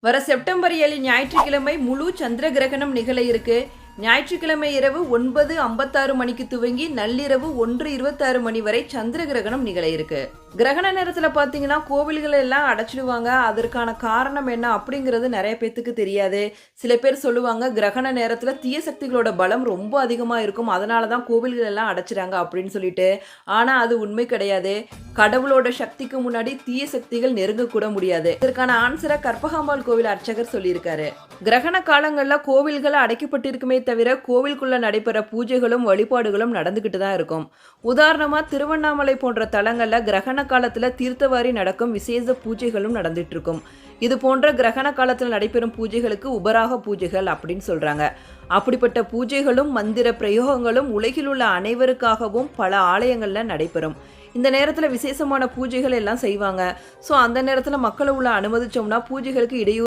வர செப்டம்பர் 7 ஞாயிற்றுக்கிழமை முழு சந்திர கிரகணம் நிகழ இருக்கு. ஞாயிற்றுக்கிழமை இரவு 9:56 மணிக்கு துவங்கி நள்ளிரவு 1:26 மணி வரை சந்திர கிரகணம் நிகழ இருக்கு. கிரகண நேரத்துல பாத்தீங்கன்னா கோவில்கள் எல்லாம் அடைச்சிடுவாங்க. அதற்கான காரணம் என்ன அப்படிங்கிறது நிறைய பேத்துக்கு தெரியாது. சில பேர் சொல்லுவாங்க கிரகண நேரத்துல தீய சக்திகளோட பலம் ரொம்ப அதிகமா இருக்கும். அதனாலதான் கோவில்கள் எல்லாம் அடைச்சிறாங்க அப்படின்னு சொல்லிட்டு. ஆனா அது உண்மை கிடையாது. கடவுளோட சக்திக்கு முன்னாடி தீய சக்திகள் நெருங்க கூட முடியாது. இதற்கான ஆன்சரை கற்பகாம்பாள் கோவில் அர்ச்சகர் சொல்லியிருக்காரு. கிரகண காலங்கள்ல கோவில்கள் அடைக்கப்பட்டிருக்குமே தவிர கோவிலுக்குள்ள நடைபெற பூஜைகளும் வழிபாடுகளும் நடந்துகிட்டு தான் இருக்கும். உதாரணமா திருவண்ணாமலை போன்ற தலங்கள்ல கிரகண காலத்துல தீர்த்தவாரி நடக்கும் விசேஷ பூஜைகளும் நடந்துட்டு இருக்கும். இது போன்ற கிரகண காலத்தில் நடைபெறும் பூஜைகளுக்கு உபராக பூஜைகள் அப்படின்னு சொல்றாங்க. அப்படிப்பட்ட பூஜைகளும் மந்திர பிரயோகங்களும் உலகில் உள்ள அனைவருக்காகவும் பல ஆலயங்கள்ல நடைபெறும். இந்த நேரத்துல விசேஷமான பூஜைகள் எல்லாம் செய்வாங்க. ஸோ அந்த நேரத்துல மக்களை உள்ள அனுமதிச்சோம்னா பூஜைகளுக்கு இடையூறு